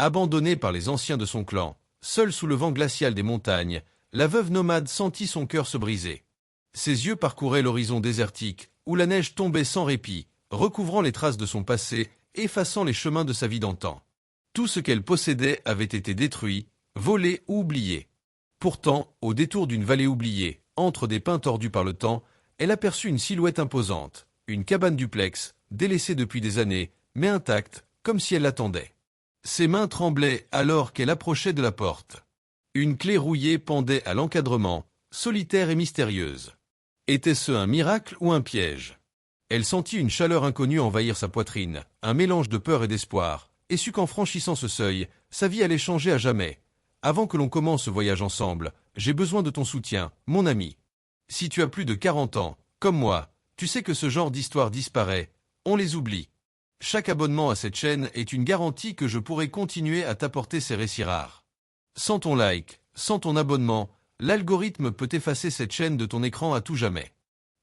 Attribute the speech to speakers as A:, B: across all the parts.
A: Abandonnée par les anciens de son clan, seule sous le vent glacial des montagnes, la veuve nomade sentit son cœur se briser. Ses yeux parcouraient l'horizon désertique, où la neige tombait sans répit, recouvrant les traces de son passé, effaçant les chemins de sa vie d'antan. Tout ce qu'elle possédait avait été détruit, volé ou oublié. Pourtant, au détour d'une vallée oubliée, entre des pins tordus par le temps, elle aperçut une silhouette imposante, une cabane duplex, délaissée depuis des années, mais intacte, comme si elle l'attendait. Ses mains tremblaient alors qu'elle approchait de la porte. Une clé rouillée pendait à l'encadrement, solitaire et mystérieuse. Était-ce un miracle ou un piège? Elle sentit une chaleur inconnue envahir sa poitrine, un mélange de peur et d'espoir, et sut qu'en franchissant ce seuil, sa vie allait changer à jamais. Avant que l'on commence ce voyage ensemble, j'ai besoin de ton soutien, mon ami. Si tu as plus de 40 ans, comme moi, tu sais que ce genre d'histoire disparaît, on les oublie. Chaque abonnement à cette chaîne est une garantie que je pourrai continuer à t'apporter ces récits rares. Sans ton like, sans ton abonnement, l'algorithme peut effacer cette chaîne de ton écran à tout jamais.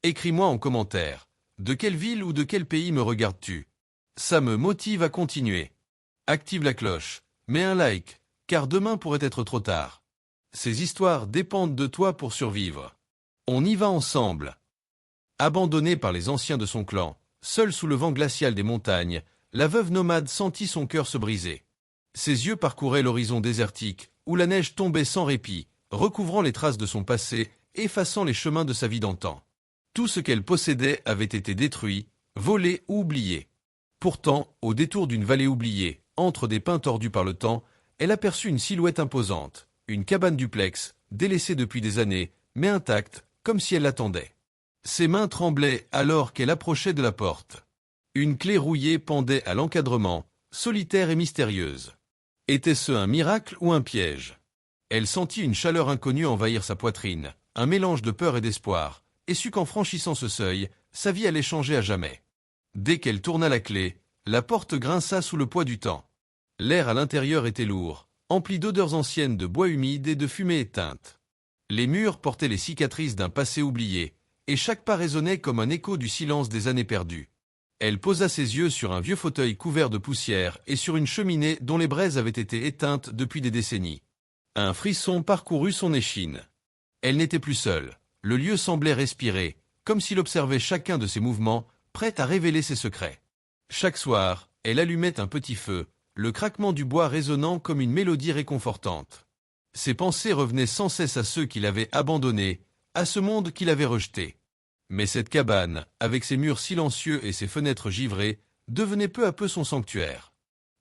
A: Écris-moi en commentaire. De quelle ville ou de quel pays me regardes-tu? Ça me motive à continuer. Active la cloche, mets un like, car demain pourrait être trop tard. Ces histoires dépendent de toi pour survivre. On y va ensemble. Abandonnée par les anciens de son clan, seule sous le vent glacial des montagnes, la veuve nomade sentit son cœur se briser. Ses yeux parcouraient l'horizon désertique, où la neige tombait sans répit, recouvrant les traces de son passé, effaçant les chemins de sa vie d'antan. Tout ce qu'elle possédait avait été détruit, volé ou oublié. Pourtant, au détour d'une vallée oubliée, entre des pins tordus par le temps, elle aperçut une silhouette imposante, une cabane duplex, délaissée depuis des années, mais intacte, comme si elle l'attendait. Ses mains tremblaient alors qu'elle approchait de la porte. Une clé rouillée pendait à l'encadrement, solitaire et mystérieuse. Était-ce un miracle ou un piège? Elle sentit une chaleur inconnue envahir sa poitrine, un mélange de peur et d'espoir, et sut qu'en franchissant ce seuil, sa vie allait changer à jamais. Dès qu'elle tourna la clé, la porte grinça sous le poids du temps. L'air à l'intérieur était lourd, empli d'odeurs anciennes de bois humide et de fumée éteinte. Les murs portaient les cicatrices d'un passé oublié, et chaque pas résonnait comme un écho du silence des années perdues. Elle posa ses yeux sur un vieux fauteuil couvert de poussière et sur une cheminée dont les braises avaient été éteintes depuis des décennies. Un frisson parcourut son échine. Elle n'était plus seule. Le lieu semblait respirer, comme s'il observait chacun de ses mouvements, prêt à révéler ses secrets. Chaque soir, elle allumait un petit feu, le craquement du bois résonnant comme une mélodie réconfortante. Ses pensées revenaient sans cesse à ceux qui l'avaient abandonnée, à ce monde qu'il avait rejeté. Mais cette cabane, avec ses murs silencieux et ses fenêtres givrées, devenait peu à peu son sanctuaire.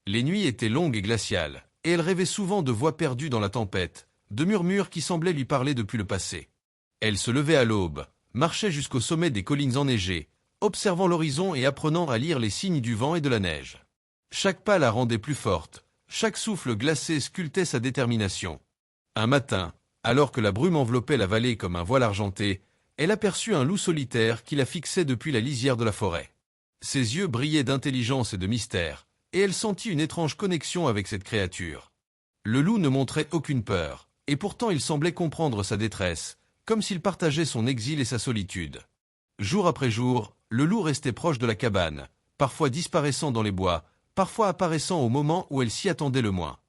A: Les nuits étaient longues et glaciales, et elle rêvait souvent de voix perdues dans la tempête, de murmures qui semblaient lui parler depuis le passé. Elle se levait à l'aube, marchait jusqu'au sommet des collines enneigées, observant l'horizon et apprenant à lire les signes du vent et de la neige. Chaque pas la rendait plus forte, chaque souffle glacé sculptait sa détermination. Un matin, alors que la brume enveloppait la vallée comme un voile argenté, elle aperçut un loup solitaire qui la fixait depuis la lisière de la forêt. Ses yeux brillaient d'intelligence et de mystère, et elle sentit une étrange connexion avec cette créature. Le loup ne montrait aucune peur, et pourtant il semblait comprendre sa détresse, comme s'il partageait son exil et sa solitude. Jour après jour, le loup restait proche de la cabane, parfois disparaissant dans les bois, parfois apparaissant au moment où elle s'y attendait le moins.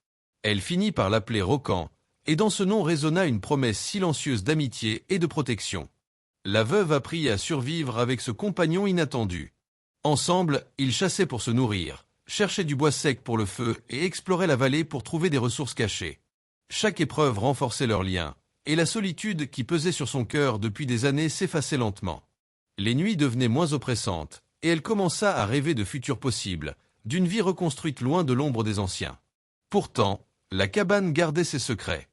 A: Elle finit par l'appeler Rocan, et dans ce nom résonna une promesse silencieuse d'amitié et de protection. La veuve apprit à survivre avec ce compagnon inattendu. Ensemble, ils chassaient pour se nourrir, cherchaient du bois sec pour le feu et exploraient la vallée pour trouver des ressources cachées. Chaque épreuve renforçait leur lien, et la solitude qui pesait sur son cœur depuis des années s'effaçait lentement. Les nuits devenaient moins oppressantes, et elle commença à rêver de futurs possibles, d'une vie reconstruite loin de l'ombre des anciens. Pourtant, la cabane gardait ses secrets.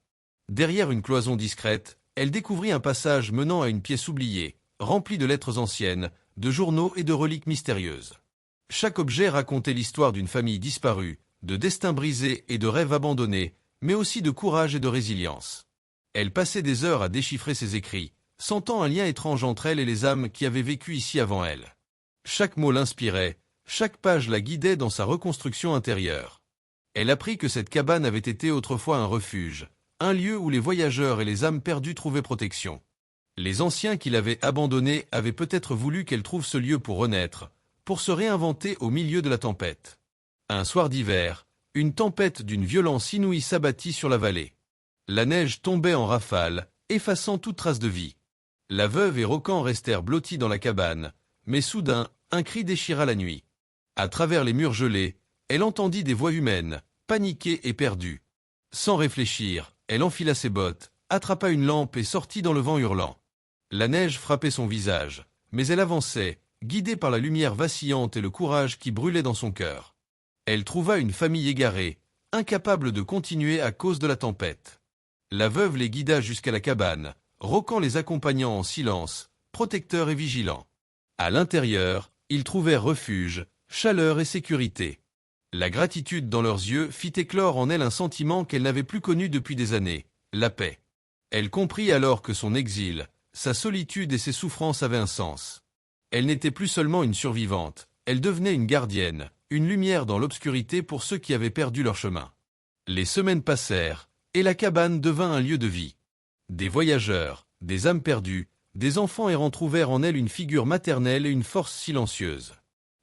A: Derrière une cloison discrète, elle découvrit un passage menant à une pièce oubliée, remplie de lettres anciennes, de journaux et de reliques mystérieuses. Chaque objet racontait l'histoire d'une famille disparue, de destins brisés et de rêves abandonnés, mais aussi de courage et de résilience. Elle passait des heures à déchiffrer ses écrits, sentant un lien étrange entre elle et les âmes qui avaient vécu ici avant elle. Chaque mot l'inspirait, chaque page la guidait dans sa reconstruction intérieure. Elle apprit que cette cabane avait été autrefois un refuge, un lieu où les voyageurs et les âmes perdues trouvaient protection. Les anciens qui l'avaient abandonnée avaient peut-être voulu qu'elle trouve ce lieu pour renaître, pour se réinventer au milieu de la tempête. Un soir d'hiver, une tempête d'une violence inouïe s'abattit sur la vallée. La neige tombait en rafales, effaçant toute trace de vie. La veuve et Rocan restèrent blottis dans la cabane, mais soudain, un cri déchira la nuit. À travers les murs gelés, elle entendit des voix humaines, paniquées et perdues. Sans réfléchir, elle enfila ses bottes, attrapa une lampe et sortit dans le vent hurlant. La neige frappait son visage, mais elle avançait, guidée par la lumière vacillante et le courage qui brûlait dans son cœur. Elle trouva une famille égarée, incapable de continuer à cause de la tempête. La veuve les guida jusqu'à la cabane, Rocan les accompagnant en silence, protecteur et vigilant. À l'intérieur, ils trouvèrent refuge, chaleur et sécurité. La gratitude dans leurs yeux fit éclore en elle un sentiment qu'elle n'avait plus connu depuis des années, la paix. Elle comprit alors que son exil, sa solitude et ses souffrances avaient un sens. Elle n'était plus seulement une survivante, elle devenait une gardienne, une lumière dans l'obscurité pour ceux qui avaient perdu leur chemin. Les semaines passèrent, et la cabane devint un lieu de vie. Des voyageurs, des âmes perdues, des enfants errants trouvèrent en elle une figure maternelle et une force silencieuse.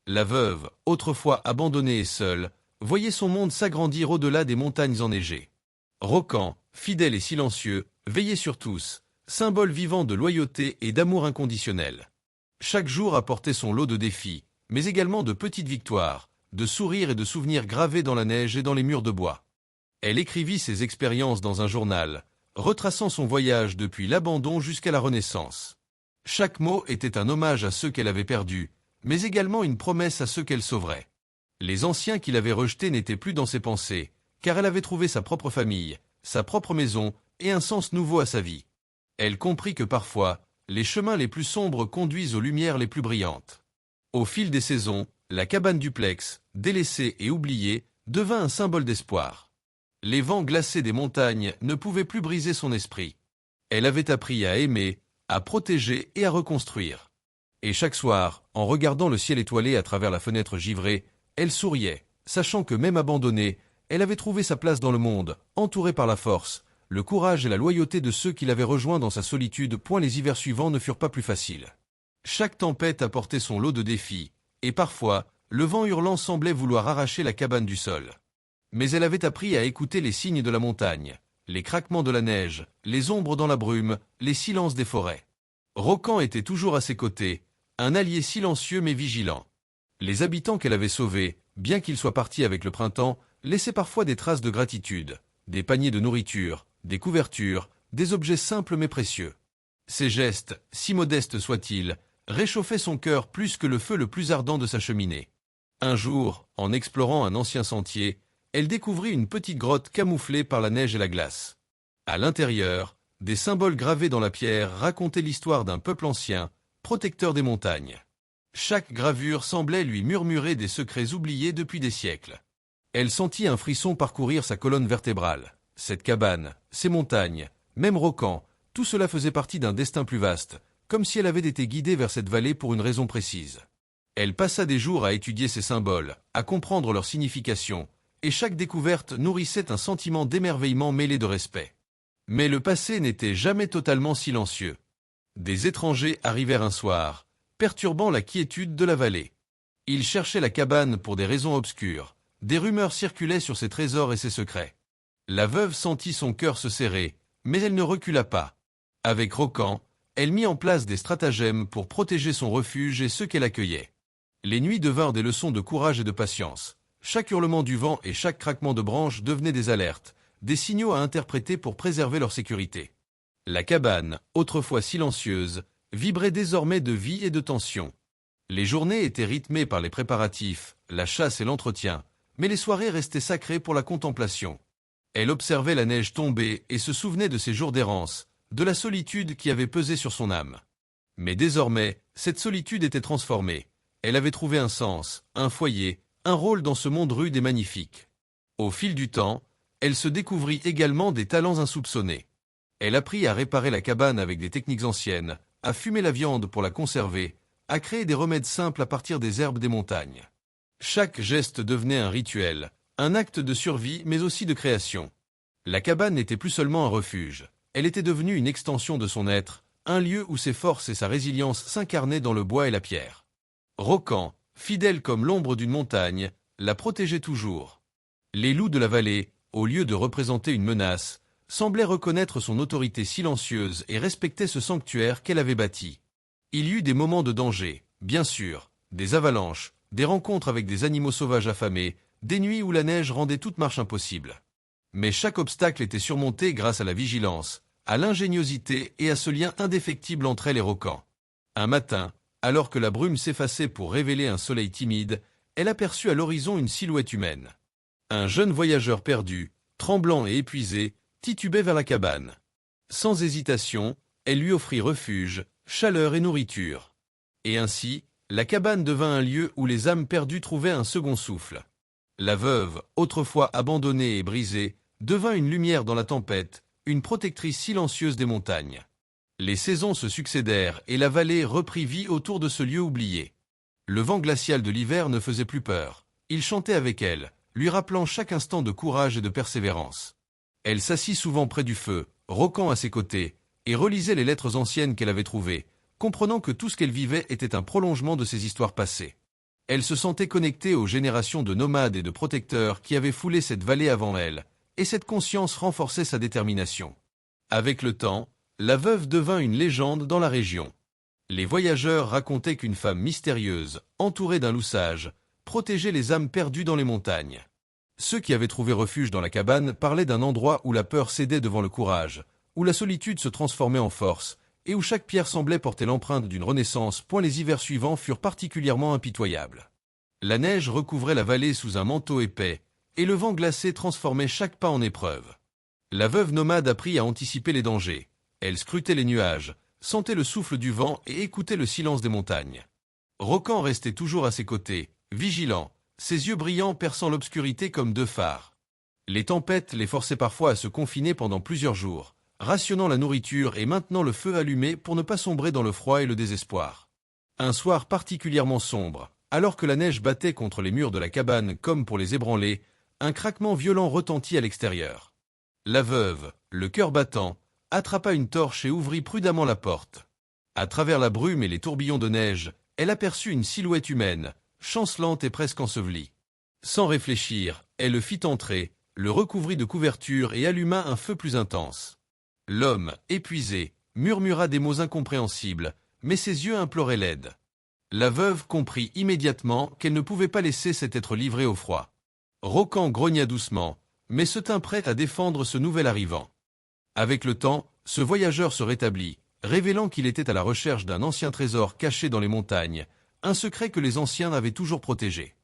A: La veuve, autrefois abandonnée et seule, voyait son monde s'agrandir au-delà des montagnes enneigées. Rocan, fidèle et silencieux, veillait sur tous, symbole vivant de loyauté et d'amour inconditionnel. Chaque jour apportait son lot de défis, mais également de petites victoires, de sourires et de souvenirs gravés dans la neige et dans les murs de bois. Elle écrivit ses expériences dans un journal, retraçant son voyage depuis l'abandon jusqu'à la Renaissance. Chaque mot était un hommage à ceux qu'elle avait perdus, mais également une promesse à ceux qu'elle sauverait. Les anciens qui l'avaient rejetée n'étaient plus dans ses pensées, car elle avait trouvé sa propre famille, sa propre maison et un sens nouveau à sa vie. Elle comprit que parfois, les chemins les plus sombres conduisent aux lumières les plus brillantes. Au fil des saisons, la cabane duplex, délaissée et oubliée, devint un symbole d'espoir. Les vents glacés des montagnes ne pouvaient plus briser son esprit. Elle avait appris à aimer, à protéger et à reconstruire. Et chaque soir, en regardant le ciel étoilé à travers la fenêtre givrée, elle souriait, sachant que même abandonnée, elle avait trouvé sa place dans le monde, entourée par la force, le courage et la loyauté de ceux qui l'avaient rejoint dans sa solitude. Point les hivers suivants ne furent pas plus faciles. Chaque tempête apportait son lot de défis, et parfois, le vent hurlant semblait vouloir arracher la cabane du sol. Mais elle avait appris à écouter les signes de la montagne, les craquements de la neige, les ombres dans la brume, les silences des forêts. Rocan était toujours à ses côtés, un allié silencieux mais vigilant. Les habitants qu'elle avait sauvés, bien qu'ils soient partis avec le printemps, laissaient parfois des traces de gratitude, des paniers de nourriture, des couvertures, des objets simples mais précieux. Ces gestes, si modestes soient-ils, réchauffaient son cœur plus que le feu le plus ardent de sa cheminée. Un jour, en explorant un ancien sentier, elle découvrit une petite grotte camouflée par la neige et la glace. À l'intérieur, des symboles gravés dans la pierre racontaient l'histoire d'un peuple ancien, protecteur des montagnes. Chaque gravure semblait lui murmurer des secrets oubliés depuis des siècles. Elle sentit un frisson parcourir sa colonne vertébrale. Cette cabane, ces montagnes, même Rocan, tout cela faisait partie d'un destin plus vaste, comme si elle avait été guidée vers cette vallée pour une raison précise. Elle passa des jours à étudier ces symboles, à comprendre leur signification, et chaque découverte nourrissait un sentiment d'émerveillement mêlé de respect. Mais le passé n'était jamais totalement silencieux. Des étrangers arrivèrent un soir, perturbant la quiétude de la vallée. Ils cherchaient la cabane pour des raisons obscures. Des rumeurs circulaient sur ses trésors et ses secrets. La veuve sentit son cœur se serrer, mais elle ne recula pas. Avec Rocan, elle mit en place des stratagèmes pour protéger son refuge et ceux qu'elle accueillait. Les nuits devinrent des leçons de courage et de patience. Chaque hurlement du vent et chaque craquement de branches devenaient des alertes, des signaux à interpréter pour préserver leur sécurité. La cabane, autrefois silencieuse, vibrait désormais de vie et de tension. Les journées étaient rythmées par les préparatifs, la chasse et l'entretien, mais les soirées restaient sacrées pour la contemplation. Elle observait la neige tomber et se souvenait de ses jours d'errance, de la solitude qui avait pesé sur son âme. Mais désormais, cette solitude était transformée. Elle avait trouvé un sens, un foyer, un rôle dans ce monde rude et magnifique. Au fil du temps, elle se découvrit également des talents insoupçonnés. Elle apprit à réparer la cabane avec des techniques anciennes, à fumer la viande pour la conserver, à créer des remèdes simples à partir des herbes des montagnes. Chaque geste devenait un rituel, un acte de survie mais aussi de création. La cabane n'était plus seulement un refuge, elle était devenue une extension de son être, un lieu où ses forces et sa résilience s'incarnaient dans le bois et la pierre. Rocan, fidèle comme l'ombre d'une montagne, la protégeait toujours. Les loups de la vallée, au lieu de représenter une menace, semblaient reconnaître son autorité silencieuse et respecter ce sanctuaire qu'elle avait bâti. Il y eut des moments de danger, bien sûr, des avalanches, des rencontres avec des animaux sauvages affamés, des nuits où la neige rendait toute marche impossible. Mais chaque obstacle était surmonté grâce à la vigilance, à l'ingéniosité et à ce lien indéfectible entre elle et Rokan. Un matin, alors que la brume s'effaçait pour révéler un soleil timide, elle aperçut à l'horizon une silhouette humaine. Un jeune voyageur perdu, tremblant et épuisé, titubait vers la cabane. Sans hésitation, elle lui offrit refuge, chaleur et nourriture. Et ainsi, la cabane devint un lieu où les âmes perdues trouvaient un second souffle. La veuve, autrefois abandonnée et brisée, devint une lumière dans la tempête, une protectrice silencieuse des montagnes. Les saisons se succédèrent et la vallée reprit vie autour de ce lieu oublié. Le vent glacial de l'hiver ne faisait plus peur. Il chantait avec elle, lui rappelant chaque instant de courage et de persévérance. Elle s'assit souvent près du feu, Rokan à ses côtés, et relisait les lettres anciennes qu'elle avait trouvées, comprenant que tout ce qu'elle vivait était un prolongement de ses histoires passées. Elle se sentait connectée aux générations de nomades et de protecteurs qui avaient foulé cette vallée avant elle, et cette conscience renforçait sa détermination. Avec le temps, la veuve devint une légende dans la région. Les voyageurs racontaient qu'une femme mystérieuse, entourée d'un loup sage, protégeait les âmes perdues dans les montagnes. Ceux qui avaient trouvé refuge dans la cabane parlaient d'un endroit où la peur cédait devant le courage, où la solitude se transformait en force, et où chaque pierre semblait porter l'empreinte d'une renaissance. Les hivers suivants furent particulièrement impitoyables. La neige recouvrait la vallée sous un manteau épais, et le vent glacé transformait chaque pas en épreuve. La veuve nomade apprit à anticiper les dangers. Elle scrutait les nuages, sentait le souffle du vent et écoutait le silence des montagnes. Rokan restait toujours à ses côtés, vigilant, ses yeux brillants perçant l'obscurité comme deux phares. Les tempêtes les forçaient parfois à se confiner pendant plusieurs jours, rationnant la nourriture et maintenant le feu allumé pour ne pas sombrer dans le froid et le désespoir. Un soir particulièrement sombre, alors que la neige battait contre les murs de la cabane comme pour les ébranler, un craquement violent retentit à l'extérieur. La veuve, le cœur battant, attrapa une torche et ouvrit prudemment la porte. À travers la brume et les tourbillons de neige, elle aperçut une silhouette humaine, chancelante et presque ensevelie. Sans réfléchir, elle le fit entrer, le recouvrit de couverture et alluma un feu plus intense. L'homme, épuisé, murmura des mots incompréhensibles, mais ses yeux imploraient l'aide. La veuve comprit immédiatement qu'elle ne pouvait pas laisser cet être livré au froid. Rokan grogna doucement, mais se tint prêt à défendre ce nouvel arrivant. Avec le temps, ce voyageur se rétablit, révélant qu'il était à la recherche d'un ancien trésor caché dans les montagnes, un secret que les anciens avaient toujours protégé.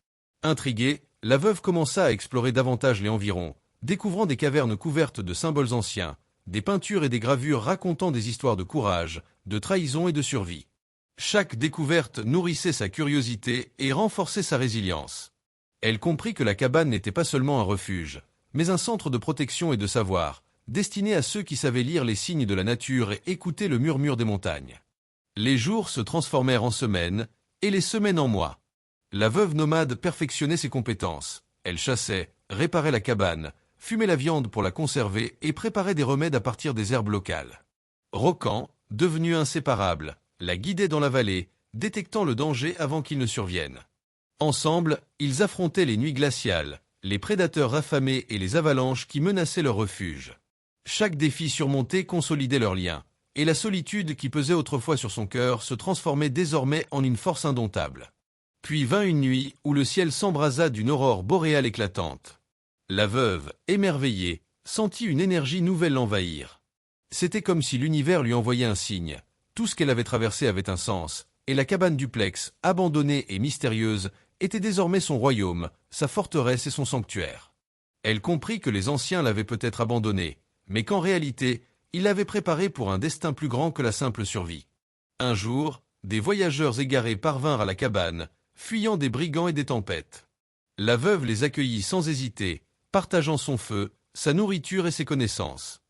A: Intriguée, la veuve commença à explorer davantage les environs, découvrant des cavernes couvertes de symboles anciens, des peintures et des gravures racontant des histoires de courage, de trahison et de survie. Chaque découverte nourrissait sa curiosité et renforçait sa résilience. Elle comprit que la cabane n'était pas seulement un refuge, mais un centre de protection et de savoir, destiné à ceux qui savaient lire les signes de la nature et écouter le murmure des montagnes. Les jours se transformèrent en semaines, et les semaines en mois. La veuve nomade perfectionnait ses compétences. Elle chassait, réparait la cabane, fumait la viande pour la conserver et préparait des remèdes à partir des herbes locales. Rokan, devenu inséparable, la guidait dans la vallée, détectant le danger avant qu'il ne survienne. Ensemble, ils affrontaient les nuits glaciales, les prédateurs affamés et les avalanches qui menaçaient leur refuge. Chaque défi surmonté consolidait leurs liens, et la solitude qui pesait autrefois sur son cœur se transformait désormais en une force indomptable. Puis vint une nuit où le ciel s'embrasa d'une aurore boréale éclatante. La veuve, émerveillée, sentit une énergie nouvelle l'envahir. C'était comme si l'univers lui envoyait un signe. Tout ce qu'elle avait traversé avait un sens, et la cabane duplex, abandonnée et mystérieuse, était désormais son royaume, sa forteresse et son sanctuaire. Elle comprit que les anciens l'avaient peut-être abandonnée, mais qu'en réalité, ils l'avaient préparée pour un destin plus grand que la simple survie. Un jour, des voyageurs égarés parvinrent à la cabane, fuyant des brigands et des tempêtes. La veuve les accueillit sans hésiter, partageant son feu, sa nourriture et ses connaissances.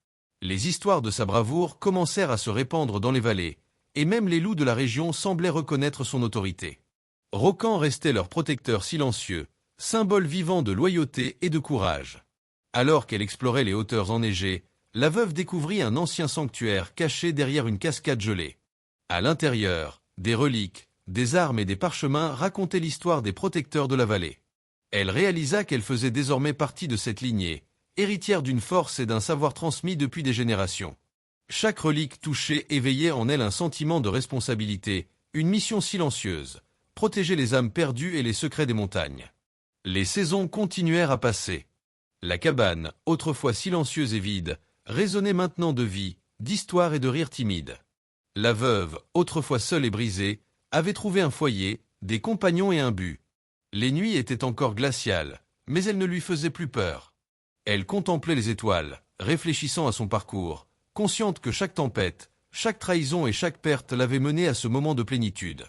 A: Les histoires de sa bravoure commencèrent à se répandre dans les vallées, et même les loups de la région semblaient reconnaître son autorité. Rokan restait leur protecteur silencieux, symbole vivant de loyauté et de courage. Alors qu'elle explorait les hauteurs enneigées, la veuve découvrit un ancien sanctuaire caché derrière une cascade gelée. À l'intérieur, des reliques, des armes et des parchemins racontaient l'histoire des protecteurs de la vallée. Elle réalisa qu'elle faisait désormais partie de cette lignée, héritière d'une force et d'un savoir transmis depuis des générations. Chaque relique touchée éveillait en elle un sentiment de responsabilité, une mission silencieuse, protéger les âmes perdues et les secrets des montagnes. Les saisons continuèrent à passer. La cabane, autrefois silencieuse et vide, résonnait maintenant de vie, d'histoire et de rires timides. La veuve, autrefois seule et brisée, avait trouvé un foyer, des compagnons et un but. Les nuits étaient encore glaciales, mais elles ne lui faisaient plus peur. Elle contemplait les étoiles, réfléchissant à son parcours, consciente que chaque tempête, chaque trahison et chaque perte l'avaient menée à ce moment de plénitude.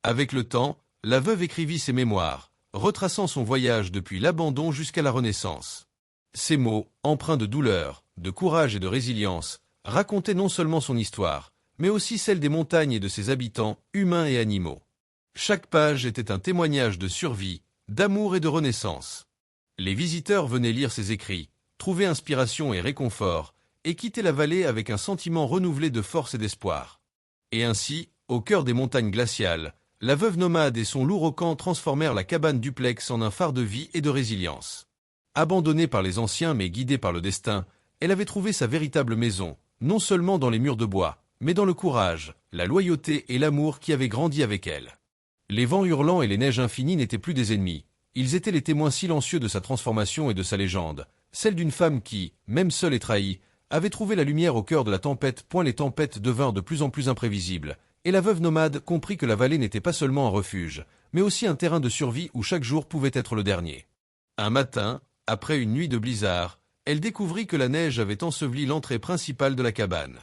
A: Avec le temps, la veuve écrivit ses mémoires, retraçant son voyage depuis l'abandon jusqu'à la Renaissance. Ces mots, empreints de douleur, de courage et de résilience, racontaient non seulement son histoire, mais aussi celle des montagnes et de ses habitants, humains et animaux. Chaque page était un témoignage de survie, d'amour et de renaissance. Les visiteurs venaient lire ses écrits, trouver inspiration et réconfort, et quitter la vallée avec un sentiment renouvelé de force et d'espoir. Et ainsi, au cœur des montagnes glaciales, la veuve nomade et son lourd camp transformèrent la cabane duplex en un phare de vie et de résilience. Abandonnée par les anciens mais guidée par le destin, elle avait trouvé sa véritable maison, non seulement dans les murs de bois, mais dans le courage, la loyauté et l'amour qui avaient grandi avec elle. Les vents hurlants et les neiges infinies n'étaient plus des ennemis, ils étaient les témoins silencieux de sa transformation et de sa légende, celle d'une femme qui, même seule et trahie, avait trouvé la lumière au cœur de la tempête. Les tempêtes devinrent de plus en plus imprévisibles, et la veuve nomade comprit que la vallée n'était pas seulement un refuge, mais aussi un terrain de survie où chaque jour pouvait être le dernier. Un matin, après une nuit de blizzard, elle découvrit que la neige avait enseveli l'entrée principale de la cabane.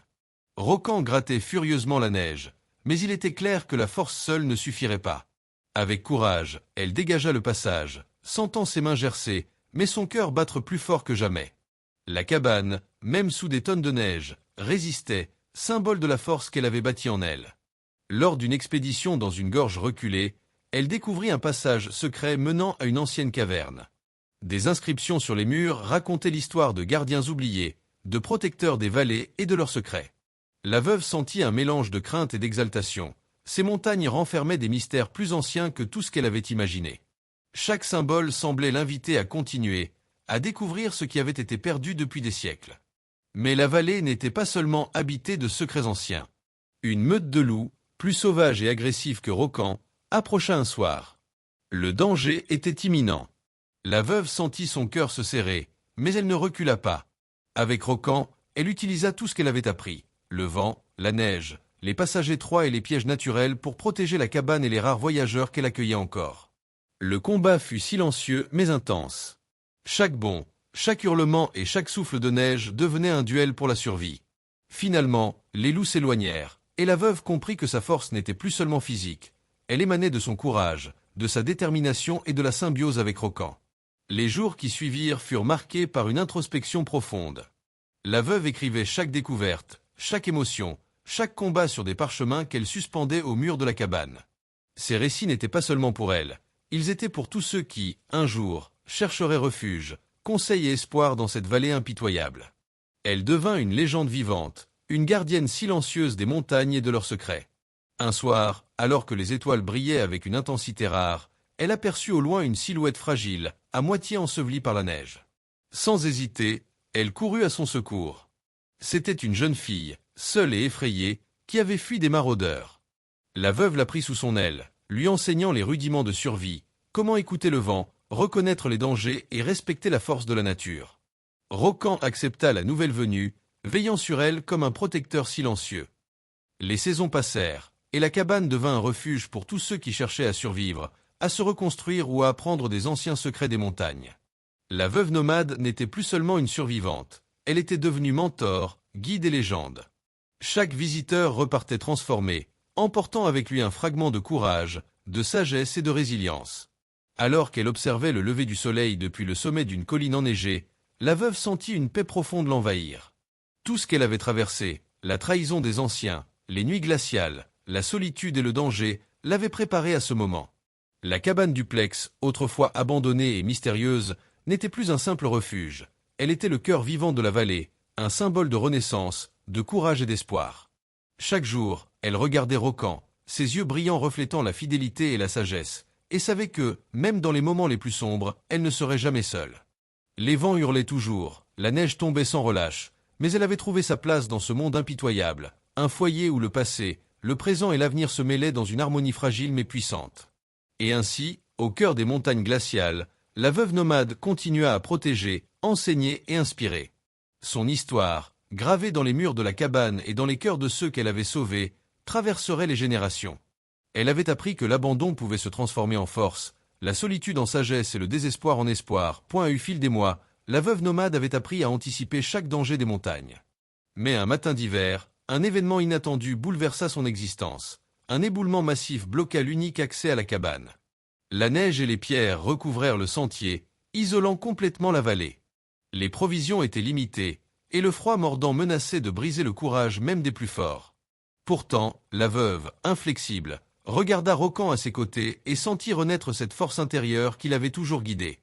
A: Rocan grattait furieusement la neige, mais il était clair que la force seule ne suffirait pas. Avec courage, elle dégagea le passage, sentant ses mains gercer, mais son cœur battre plus fort que jamais. La cabane, même sous des tonnes de neige, résistait, symbole de la force qu'elle avait bâtie en elle. Lors d'une expédition dans une gorge reculée, elle découvrit un passage secret menant à une ancienne caverne. Des inscriptions sur les murs racontaient l'histoire de gardiens oubliés, de protecteurs des vallées et de leurs secrets. La veuve sentit un mélange de crainte et d'exaltation. Ces montagnes renfermaient des mystères plus anciens que tout ce qu'elle avait imaginé. Chaque symbole semblait l'inviter à continuer, à découvrir ce qui avait été perdu depuis des siècles. Mais la vallée n'était pas seulement habitée de secrets anciens. Une meute de loups, plus sauvage et agressif que Rocan, approcha un soir. Le danger était imminent. La veuve sentit son cœur se serrer, mais elle ne recula pas. Avec Rocan, elle utilisa tout ce qu'elle avait appris, le vent, la neige, les passages étroits et les pièges naturels pour protéger la cabane et les rares voyageurs qu'elle accueillait encore. Le combat fut silencieux mais intense. Chaque bond, chaque hurlement et chaque souffle de neige devenait un duel pour la survie. Finalement, les loups s'éloignèrent, et la veuve comprit que sa force n'était plus seulement physique. Elle émanait de son courage, de sa détermination et de la symbiose avec Rocan. Les jours qui suivirent furent marqués par une introspection profonde. La veuve écrivait chaque découverte, chaque émotion, chaque combat sur des parchemins qu'elle suspendait au mur de la cabane. Ces récits n'étaient pas seulement pour elle, ils étaient pour tous ceux qui, un jour, chercheraient refuge, conseil et espoir dans cette vallée impitoyable. Elle devint une légende vivante, une gardienne silencieuse des montagnes et de leurs secrets. Un soir, alors que les étoiles brillaient avec une intensité rare, elle aperçut au loin une silhouette fragile, à moitié ensevelie par la neige. Sans hésiter, elle courut à son secours. C'était une jeune fille, seule et effrayée, qui avait fui des maraudeurs. La veuve la prit sous son aile, lui enseignant les rudiments de survie, comment écouter le vent, reconnaître les dangers et respecter la force de la nature. Rocan accepta la nouvelle venue, veillant sur elle comme un protecteur silencieux. Les saisons passèrent, et la cabane devint un refuge pour tous ceux qui cherchaient à survivre, à se reconstruire ou à apprendre des anciens secrets des montagnes. La veuve nomade n'était plus seulement une survivante, elle était devenue mentor, guide et légende. Chaque visiteur repartait transformé, emportant avec lui un fragment de courage, de sagesse et de résilience. Alors qu'elle observait le lever du soleil depuis le sommet d'une colline enneigée, la veuve sentit une paix profonde l'envahir. Tout ce qu'elle avait traversé, la trahison des anciens, les nuits glaciales, la solitude et le danger, l'avaient préparée à ce moment. La cabane duplex, autrefois abandonnée et mystérieuse, n'était plus un simple refuge. Elle était le cœur vivant de la vallée, un symbole de renaissance, de courage et d'espoir. Chaque jour, elle regardait Rocan, ses yeux brillants reflétant la fidélité et la sagesse, et savait que, même dans les moments les plus sombres, elle ne serait jamais seule. Les vents hurlaient toujours, la neige tombait sans relâche, mais elle avait trouvé sa place dans ce monde impitoyable, un foyer où le passé, le présent et l'avenir se mêlaient dans une harmonie fragile mais puissante. Et ainsi, au cœur des montagnes glaciales, la veuve nomade continua à protéger, enseigner et inspirer. Son histoire, gravée dans les murs de la cabane et dans les cœurs de ceux qu'elle avait sauvés, traverserait les générations. Elle avait appris que l'abandon pouvait se transformer en force, la solitude en sagesse et le désespoir en espoir. Au fil des mois, la veuve nomade avait appris à anticiper chaque danger des montagnes. Mais un matin d'hiver, un événement inattendu bouleversa son existence. Un éboulement massif bloqua l'unique accès à la cabane. La neige et les pierres recouvrèrent le sentier, isolant complètement la vallée. Les provisions étaient limitées, et le froid mordant menaçait de briser le courage même des plus forts. Pourtant, la veuve, inflexible, regarda Rokan à ses côtés et sentit renaître cette force intérieure qui l'avait toujours guidée.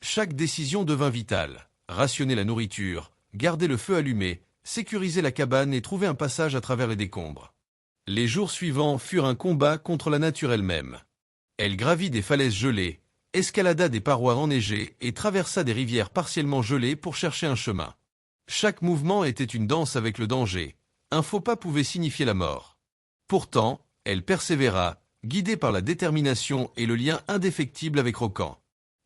A: Chaque décision devint vitale. Rationner la nourriture, garder le feu allumé, sécuriser la cabane et trouver un passage à travers les décombres. Les jours suivants furent un combat contre la nature elle-même. Elle gravit des falaises gelées, escalada des parois enneigées et traversa des rivières partiellement gelées pour chercher un chemin. Chaque mouvement était une danse avec le danger. Un faux pas pouvait signifier la mort. Pourtant, elle persévéra, guidée par la détermination et le lien indéfectible avec Rokan.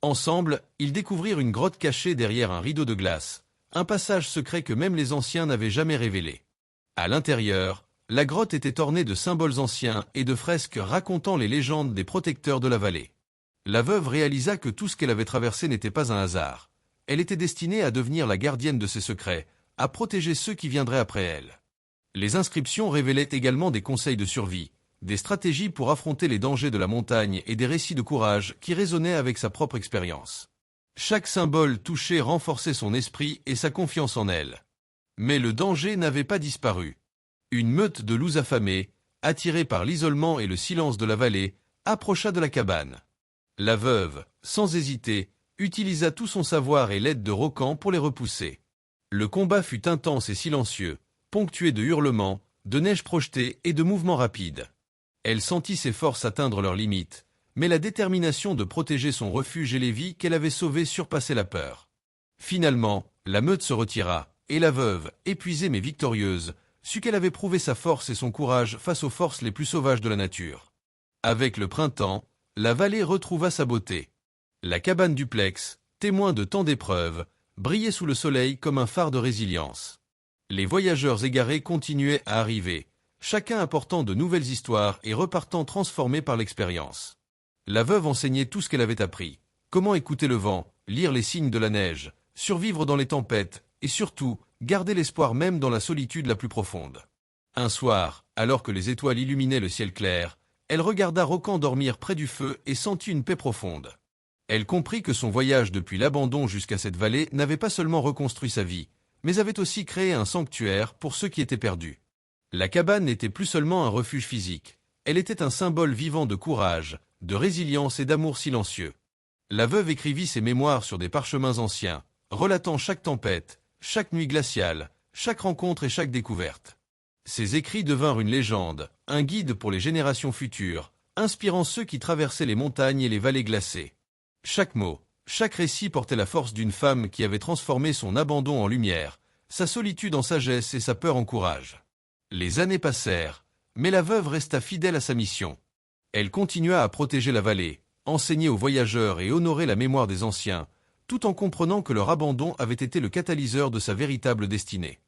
A: Ensemble, ils découvrirent une grotte cachée derrière un rideau de glace, un passage secret que même les anciens n'avaient jamais révélé. À l'intérieur, la grotte était ornée de symboles anciens et de fresques racontant les légendes des protecteurs de la vallée. La veuve réalisa que tout ce qu'elle avait traversé n'était pas un hasard. Elle était destinée à devenir la gardienne de ses secrets, à protéger ceux qui viendraient après elle. Les inscriptions révélaient également des conseils de survie, des stratégies pour affronter les dangers de la montagne et des récits de courage qui résonnaient avec sa propre expérience. Chaque symbole touché renforçait son esprit et sa confiance en elle. Mais le danger n'avait pas disparu. Une meute de loups affamés, attirée par l'isolement et le silence de la vallée, approcha de la cabane. La veuve, sans hésiter, utilisa tout son savoir et l'aide de Rokan pour les repousser. Le combat fut intense et silencieux, ponctué de hurlements, de neige projetée et de mouvements rapides. Elle sentit ses forces atteindre leurs limites, mais la détermination de protéger son refuge et les vies qu'elle avait sauvées surpassait la peur. Finalement, la meute se retira, et la veuve, épuisée mais victorieuse, sut qu'elle avait prouvé sa force et son courage face aux forces les plus sauvages de la nature. Avec le printemps, la vallée retrouva sa beauté. La cabane duplex, témoin de tant d'épreuves, brillait sous le soleil comme un phare de résilience. Les voyageurs égarés continuaient à arriver, chacun apportant de nouvelles histoires et repartant transformés par l'expérience. La veuve enseignait tout ce qu'elle avait appris, comment écouter le vent, lire les signes de la neige, survivre dans les tempêtes, et surtout, garder l'espoir même dans la solitude la plus profonde. Un soir, alors que les étoiles illuminaient le ciel clair, elle regarda Rokan dormir près du feu et sentit une paix profonde. Elle comprit que son voyage depuis l'abandon jusqu'à cette vallée n'avait pas seulement reconstruit sa vie, mais avait aussi créé un sanctuaire pour ceux qui étaient perdus. La cabane n'était plus seulement un refuge physique, elle était un symbole vivant de courage, de résilience et d'amour silencieux. La veuve écrivit ses mémoires sur des parchemins anciens, relatant chaque tempête, chaque nuit glaciale, chaque rencontre et chaque découverte. Ces écrits devinrent une légende, un guide pour les générations futures, inspirant ceux qui traversaient les montagnes et les vallées glacées. Chaque mot, chaque récit portait la force d'une femme qui avait transformé son abandon en lumière, sa solitude en sagesse et sa peur en courage. Les années passèrent, mais la veuve resta fidèle à sa mission. Elle continua à protéger la vallée, enseigner aux voyageurs et honorer la mémoire des anciens, tout en comprenant que leur abandon avait été le catalyseur de sa véritable destinée.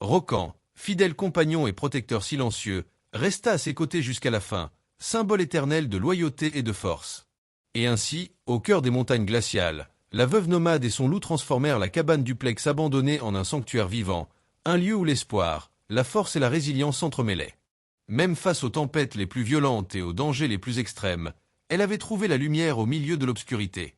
A: Rokan, fidèle compagnon et protecteur silencieux, resta à ses côtés jusqu'à la fin, symbole éternel de loyauté et de force. Et ainsi, au cœur des montagnes glaciales, la veuve nomade et son loup transformèrent la cabane duplex abandonnée en un sanctuaire vivant, un lieu où l'espoir, la force et la résilience s'entremêlaient. Même face aux tempêtes les plus violentes et aux dangers les plus extrêmes, elle avait trouvé la lumière au milieu de l'obscurité.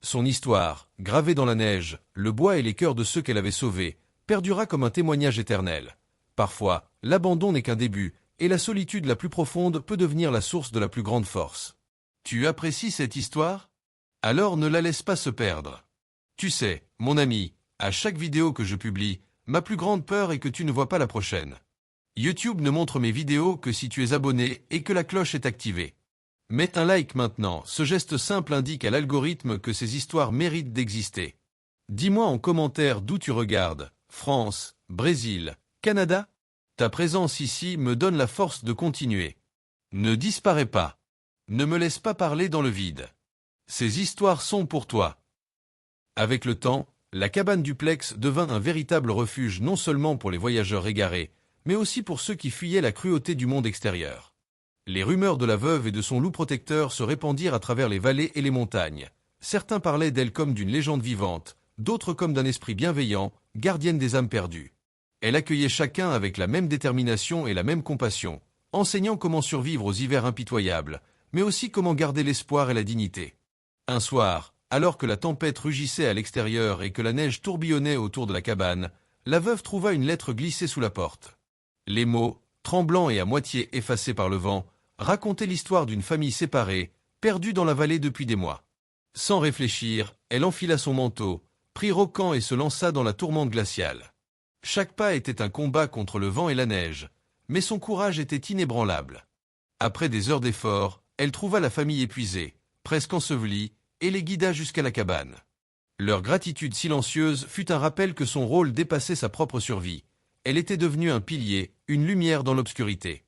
A: Son histoire, gravée dans la neige, le bois et les cœurs de ceux qu'elle avait sauvés, perdura comme un témoignage éternel. Parfois, l'abandon n'est qu'un début, et la solitude la plus profonde peut devenir la source de la plus grande force. Tu apprécies cette histoire? Alors ne la laisse pas se perdre. Tu sais, mon ami, à chaque vidéo que je publie, ma plus grande peur est que tu ne vois pas la prochaine. YouTube ne montre mes vidéos que si tu es abonné et que la cloche est activée. Mets un like maintenant, ce geste simple indique à l'algorithme que ces histoires méritent d'exister. Dis-moi en commentaire d'où tu regardes, France, Brésil, Canada? Ta présence ici me donne la force de continuer. Ne disparais pas. Ne me laisse pas parler dans le vide. Ces histoires sont pour toi. Avec le temps, la cabane duplex devint un véritable refuge non seulement pour les voyageurs égarés, mais aussi pour ceux qui fuyaient la cruauté du monde extérieur. Les rumeurs de la veuve et de son loup protecteur se répandirent à travers les vallées et les montagnes. Certains parlaient d'elle comme d'une légende vivante, d'autres comme d'un esprit bienveillant, gardienne des âmes perdues. Elle accueillait chacun avec la même détermination et la même compassion, enseignant comment survivre aux hivers impitoyables, mais aussi comment garder l'espoir et la dignité. Un soir, alors que la tempête rugissait à l'extérieur et que la neige tourbillonnait autour de la cabane, la veuve trouva une lettre glissée sous la porte. Les mots, tremblants et à moitié effacés par le vent, racontaient l'histoire d'une famille séparée, perdue dans la vallée depuis des mois. Sans réfléchir, elle enfila son manteau, prit Rocan et se lança dans la tourmente glaciale. Chaque pas était un combat contre le vent et la neige, mais son courage était inébranlable. Après des heures d'efforts, elle trouva la famille épuisée, presque ensevelie, et les guida jusqu'à la cabane. Leur gratitude silencieuse fut un rappel que son rôle dépassait sa propre survie. Elle était devenue un pilier, une lumière dans l'obscurité.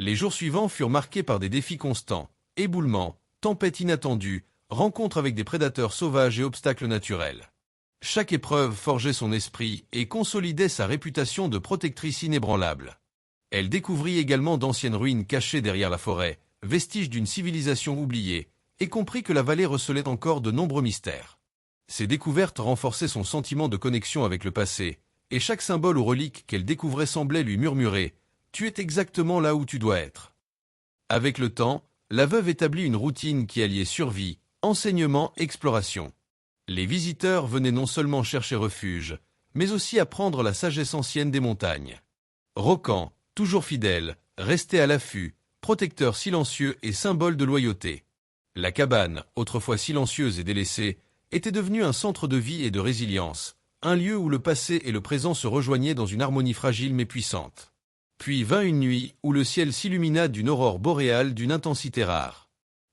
A: Les jours suivants furent marqués par des défis constants, éboulements, tempêtes inattendues, rencontres avec des prédateurs sauvages et obstacles naturels. Chaque épreuve forgeait son esprit et consolidait sa réputation de protectrice inébranlable. Elle découvrit également d'anciennes ruines cachées derrière la forêt, vestiges d'une civilisation oubliée, et comprit que la vallée recelait encore de nombreux mystères. Ces découvertes renforçaient son sentiment de connexion avec le passé, et chaque symbole ou relique qu'elle découvrait semblait lui murmurer « Tu es exactement là où tu dois être ». Avec le temps, la veuve établit une routine qui alliait survie, enseignement, exploration. Les visiteurs venaient non seulement chercher refuge, mais aussi apprendre la sagesse ancienne des montagnes. Rocan, toujours fidèle, restait à l'affût, protecteur silencieux et symbole de loyauté. La cabane, autrefois silencieuse et délaissée, était devenue un centre de vie et de résilience, un lieu où le passé et le présent se rejoignaient dans une harmonie fragile mais puissante. Puis vint une nuit où le ciel s'illumina d'une aurore boréale d'une intensité rare.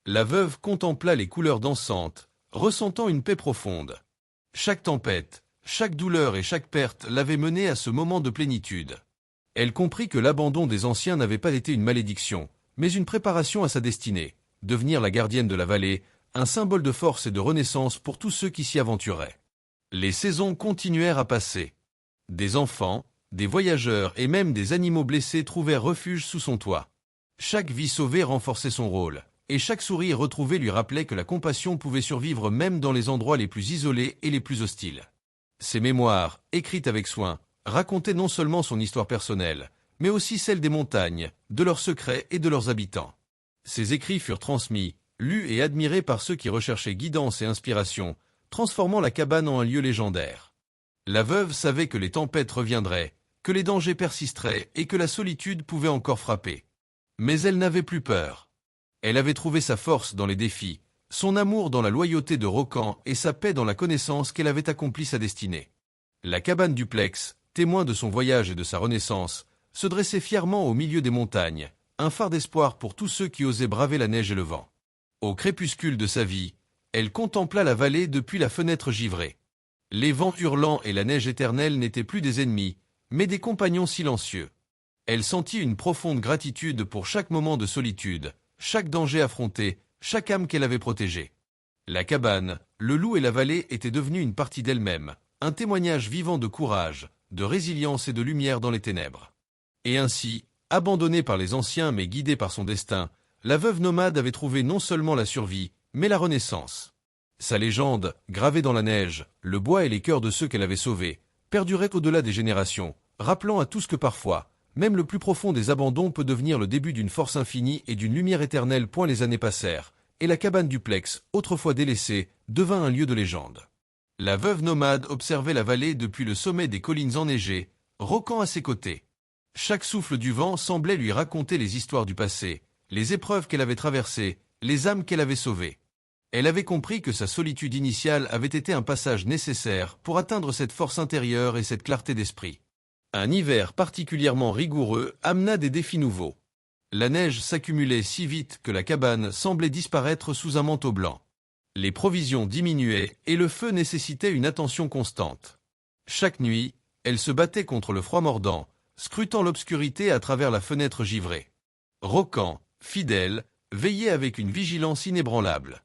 A: La veuve contempla les couleurs dansantes, ressentant une paix profonde. Chaque tempête, chaque douleur et chaque perte l'avaient menée à ce moment de plénitude. Elle comprit que l'abandon des anciens n'avait pas été une malédiction, mais une préparation à sa destinée, devenir la gardienne de la vallée, un symbole de force et de renaissance pour tous ceux qui s'y aventuraient. Les saisons continuèrent à passer. Des enfants, des voyageurs et même des animaux blessés trouvèrent refuge sous son toit. Chaque vie sauvée renforçait son rôle, et chaque sourire retrouvé lui rappelait que la compassion pouvait survivre même dans les endroits les plus isolés et les plus hostiles. Ses mémoires, écrites avec soin, racontaient non seulement son histoire personnelle, mais aussi celle des montagnes, de leurs secrets et de leurs habitants. Ces écrits furent transmis, lus et admirés par ceux qui recherchaient guidance et inspiration, transformant la cabane en un lieu légendaire. La veuve savait que les tempêtes reviendraient, que les dangers persisteraient et que la solitude pouvait encore frapper. Mais elle n'avait plus peur. Elle avait trouvé sa force dans les défis, son amour dans la loyauté de Rocan et sa paix dans la connaissance qu'elle avait accompli sa destinée. La cabane duplex, témoin de son voyage et de sa renaissance, se dressait fièrement au milieu des montagnes, un phare d'espoir pour tous ceux qui osaient braver la neige et le vent. Au crépuscule de sa vie, elle contempla la vallée depuis la fenêtre givrée. Les vents hurlants et la neige éternelle n'étaient plus des ennemis, mais des compagnons silencieux. Elle sentit une profonde gratitude pour chaque moment de solitude, chaque danger affronté, chaque âme qu'elle avait protégée. La cabane, le loup et la vallée étaient devenus une partie d'elle-même, un témoignage vivant de courage, de résilience et de lumière dans les ténèbres. Et ainsi, abandonnée par les anciens mais guidée par son destin, la veuve nomade avait trouvé non seulement la survie, mais la renaissance. Sa légende, gravée dans la neige, le bois et les cœurs de ceux qu'elle avait sauvés, perdurait au-delà des générations, rappelant à tous que parfois, même le plus profond des abandons peut devenir le début d'une force infinie et d'une lumière éternelle. Les années passèrent, et la cabane duplex, autrefois délaissée, devint un lieu de légende. La veuve nomade observait la vallée depuis le sommet des collines enneigées, Rocan à ses côtés. Chaque souffle du vent semblait lui raconter les histoires du passé, les épreuves qu'elle avait traversées, les âmes qu'elle avait sauvées. Elle avait compris que sa solitude initiale avait été un passage nécessaire pour atteindre cette force intérieure et cette clarté d'esprit. Un hiver particulièrement rigoureux amena des défis nouveaux. La neige s'accumulait si vite que la cabane semblait disparaître sous un manteau blanc. Les provisions diminuaient et le feu nécessitait une attention constante. Chaque nuit, elle se battait contre le froid mordant, scrutant l'obscurité à travers la fenêtre givrée. Rokan, fidèle, veillait avec une vigilance inébranlable.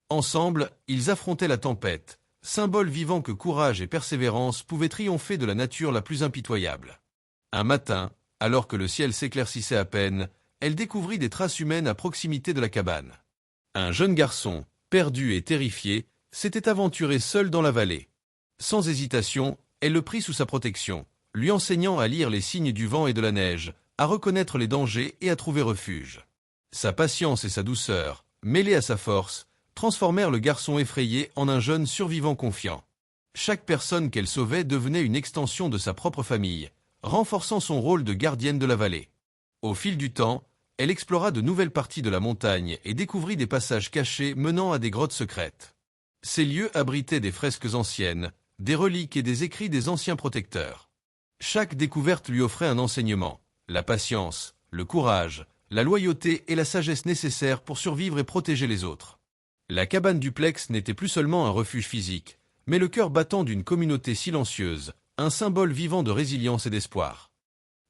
A: Ensemble, ils affrontaient la tempête, symbole vivant que courage et persévérance pouvaient triompher de la nature la plus impitoyable. Un matin, alors que le ciel s'éclaircissait à peine, elle découvrit des traces humaines à proximité de la cabane. Un jeune garçon, perdu et terrifié, s'était aventuré seul dans la vallée. Sans hésitation, elle le prit sous sa protection, lui enseignant à lire les signes du vent et de la neige, à reconnaître les dangers et à trouver refuge. Sa patience et sa douceur, mêlées à sa force, transformèrent le garçon effrayé en un jeune survivant confiant. Chaque personne qu'elle sauvait devenait une extension de sa propre famille, renforçant son rôle de gardienne de la vallée. Au fil du temps, elle explora de nouvelles parties de la montagne et découvrit des passages cachés menant à des grottes secrètes. Ces lieux abritaient des fresques anciennes, des reliques et des écrits des anciens protecteurs. Chaque découverte lui offrait un enseignement, la patience, le courage, la loyauté et la sagesse nécessaires pour survivre et protéger les autres. La cabane duplex n'était plus seulement un refuge physique, mais le cœur battant d'une communauté silencieuse, un symbole vivant de résilience et d'espoir.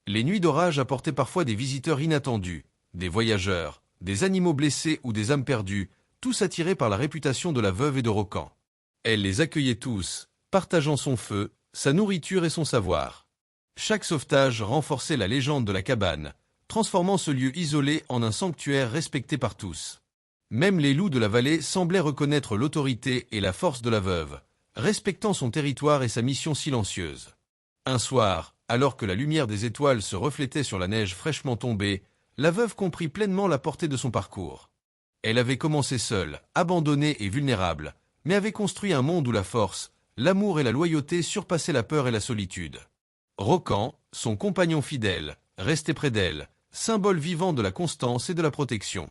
A: Les nuits d'orage apportaient parfois des visiteurs inattendus, des voyageurs, des animaux blessés ou des âmes perdues, tous attirés par la réputation de la veuve et de Rokan. Elle les accueillait tous, partageant son feu, sa nourriture et son savoir. Chaque sauvetage renforçait la légende de la cabane, transformant ce lieu isolé en un sanctuaire respecté par tous. Même les loups de la vallée semblaient reconnaître l'autorité et la force de la veuve, respectant son territoire et sa mission silencieuse. Un soir, alors que la lumière des étoiles se reflétait sur la neige fraîchement tombée, la veuve comprit pleinement la portée de son parcours. Elle avait commencé seule, abandonnée et vulnérable, mais avait construit un monde où la force, l'amour et la loyauté surpassaient la peur et la solitude. Rokan, son compagnon fidèle, restait près d'elle, symbole vivant de la constance et de la protection.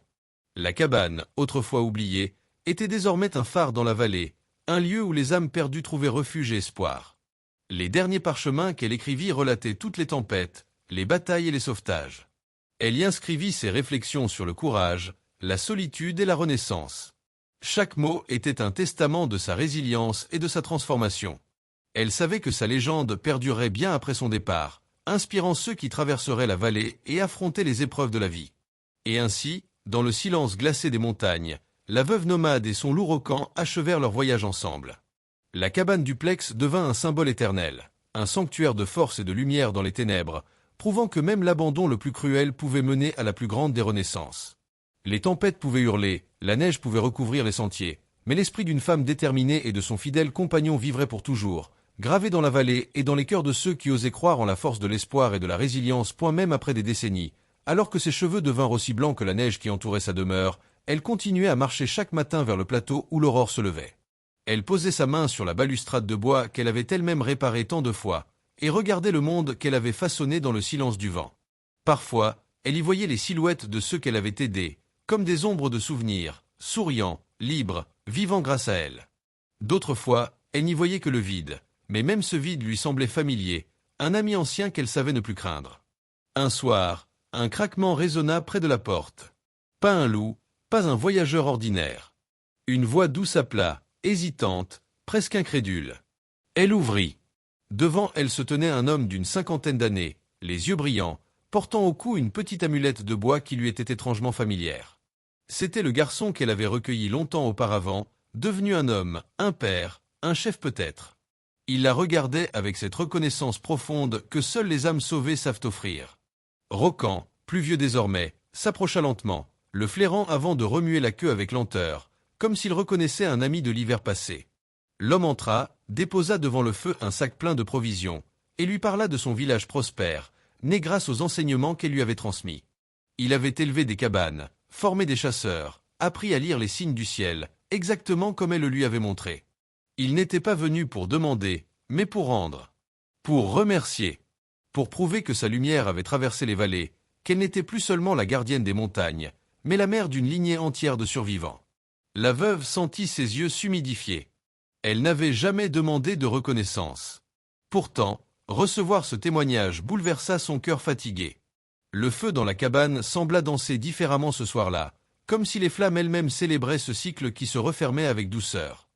A: La cabane, autrefois oubliée, était désormais un phare dans la vallée, un lieu où les âmes perdues trouvaient refuge et espoir. Les derniers parchemins qu'elle écrivit relataient toutes les tempêtes, les batailles et les sauvetages. Elle y inscrivit ses réflexions sur le courage, la solitude et la renaissance. Chaque mot était un testament de sa résilience et de sa transformation. Elle savait que sa légende perdurerait bien après son départ, inspirant ceux qui traverseraient la vallée et affrontaient les épreuves de la vie. Et ainsi, dans le silence glacé des montagnes, la veuve nomade et son loup Rokan achevèrent leur voyage ensemble. La cabane duplex devint un symbole éternel, un sanctuaire de force et de lumière dans les ténèbres, prouvant que même l'abandon le plus cruel pouvait mener à la plus grande des renaissances. Les tempêtes pouvaient hurler, la neige pouvait recouvrir les sentiers, mais l'esprit d'une femme déterminée et de son fidèle compagnon vivrait pour toujours, gravé dans la vallée et dans les cœurs de ceux qui osaient croire en la force de l'espoir et de la résilience point même après des décennies. Alors que ses cheveux devinrent aussi blancs que la neige qui entourait sa demeure, elle continuait à marcher chaque matin vers le plateau où l'aurore se levait. Elle posait sa main sur la balustrade de bois qu'elle avait elle-même réparée tant de fois, et regardait le monde qu'elle avait façonné dans le silence du vent. Parfois, elle y voyait les silhouettes de ceux qu'elle avait aidés, comme des ombres de souvenirs, souriants, libres, vivant grâce à elle. D'autres fois, elle n'y voyait que le vide, mais même ce vide lui semblait familier, un ami ancien qu'elle savait ne plus craindre. Un soir, un craquement résonna près de la porte. Pas un loup, pas un voyageur ordinaire. Une voix douce appela, hésitante, presque incrédule. Elle ouvrit. Devant elle se tenait un homme d'une cinquantaine d'années, les yeux brillants, portant au cou une petite amulette de bois qui lui était étrangement familière. C'était le garçon qu'elle avait recueilli longtemps auparavant, devenu un homme, un père, un chef peut-être. Il la regardait avec cette reconnaissance profonde que seules les âmes sauvées savent offrir. Rokan, plus vieux désormais, s'approcha lentement, le flairant avant de remuer la queue avec lenteur, comme s'il reconnaissait un ami de l'hiver passé. L'homme entra, déposa devant le feu un sac plein de provisions, et lui parla de son village prospère, né grâce aux enseignements qu'elle lui avait transmis. Il avait élevé des cabanes, formé des chasseurs, appris à lire les signes du ciel, exactement comme elle le lui avait montré. Il n'était pas venu pour demander, mais pour rendre. Pour remercier. Pour prouver que sa lumière avait traversé les vallées, qu'elle n'était plus seulement la gardienne des montagnes, mais la mère d'une lignée entière de survivants. La veuve sentit ses yeux s'humidifier. Elle n'avait jamais demandé de reconnaissance. Pourtant, recevoir ce témoignage bouleversa son cœur fatigué. Le feu dans la cabane sembla danser différemment ce soir-là, comme si les flammes elles-mêmes célébraient ce cycle qui se refermait avec douceur.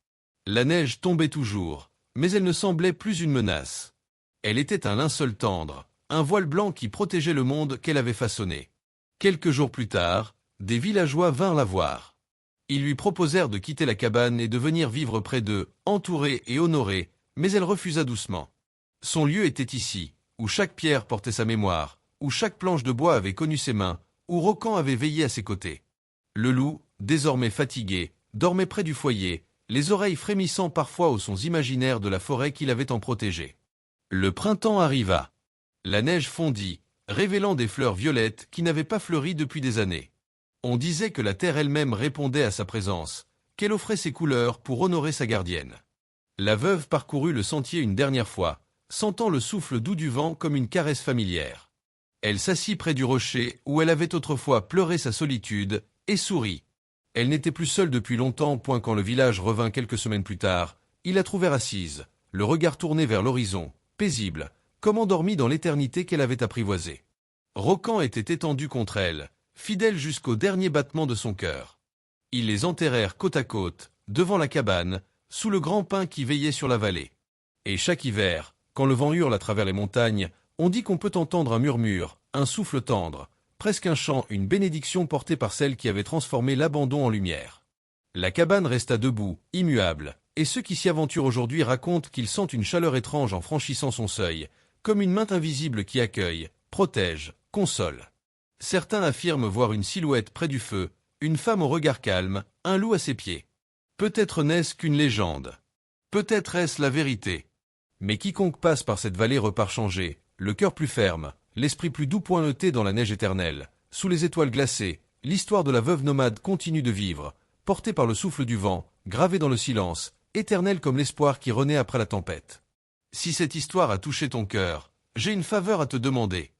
A: La neige tombait toujours, mais elle ne semblait plus une menace. Elle était un linceul tendre, un voile blanc qui protégeait le monde qu'elle avait façonné. Quelques jours plus tard, des villageois vinrent la voir. Ils lui proposèrent de quitter la cabane et de venir vivre près d'eux, entourée et honorée, mais elle refusa doucement. Son lieu était ici, où chaque pierre portait sa mémoire, où chaque planche de bois avait connu ses mains, où Rocan avait veillé à ses côtés. Le loup, désormais fatigué, dormait près du foyer, les oreilles frémissant parfois aux sons imaginaires de la forêt qu'il avait en protégée. Le printemps arriva. La neige fondit, révélant des fleurs violettes qui n'avaient pas fleuri depuis des années. On disait que la terre elle-même répondait à sa présence, qu'elle offrait ses couleurs pour honorer sa gardienne. La veuve parcourut le sentier une dernière fois, sentant le souffle doux du vent comme une caresse familière. Elle s'assit près du rocher où elle avait autrefois pleuré sa solitude, et sourit. Elle n'était plus seule depuis longtemps, point quand le village revint quelques semaines plus tard, ils la trouvèrent assise, le regard tourné vers l'horizon, paisible, comme endormie dans l'éternité qu'elle avait apprivoisée. Rocan était étendu contre elle, fidèle jusqu'au dernier battement de son cœur. Ils les enterrèrent côte à côte, devant la cabane, sous le grand pin qui veillait sur la vallée. Et chaque hiver, quand le vent hurle à travers les montagnes, on dit qu'on peut entendre un murmure, un souffle tendre, presque un chant, une bénédiction portée par celle qui avait transformé l'abandon en lumière. La cabane resta debout, immuable, et ceux qui s'y aventurent aujourd'hui racontent qu'ils sentent une chaleur étrange en franchissant son seuil, comme une main invisible qui accueille, protège, console. Certains affirment voir une silhouette près du feu, une femme au regard calme, un loup à ses pieds. Peut-être n'est-ce qu'une légende. Peut-être est-ce la vérité. Mais quiconque passe par cette vallée repart changé, le cœur plus ferme, l'esprit plus doux pointé dans la neige éternelle. Sous les étoiles glacées, l'histoire de la veuve nomade continue de vivre, portée par le souffle du vent, gravée dans le silence, éternelle comme l'espoir qui renaît après la tempête. Si cette histoire a touché ton cœur, j'ai une faveur à te demander.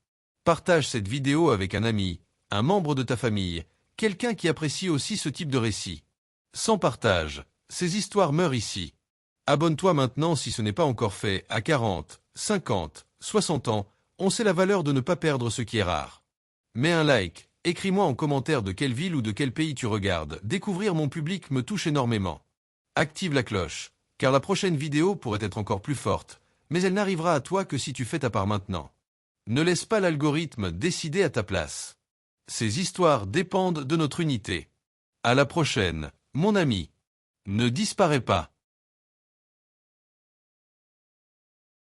A: Partage cette vidéo avec un ami, un membre de ta famille, quelqu'un qui apprécie aussi ce type de récit. Sans partage, ces histoires meurent ici. Abonne-toi maintenant si ce n'est pas encore fait, à 40, 50, 60 ans, on sait la valeur de ne pas perdre ce qui est rare. Mets un like, écris-moi en commentaire de quelle ville ou de quel pays tu regardes, découvrir mon public me touche énormément. Active la cloche, car la prochaine vidéo pourrait être encore plus forte, mais elle n'arrivera à toi que si tu fais ta part maintenant. Ne laisse pas l'algorithme décider à ta place. Ces histoires dépendent de notre unité. À la prochaine, mon ami. Ne disparais pas.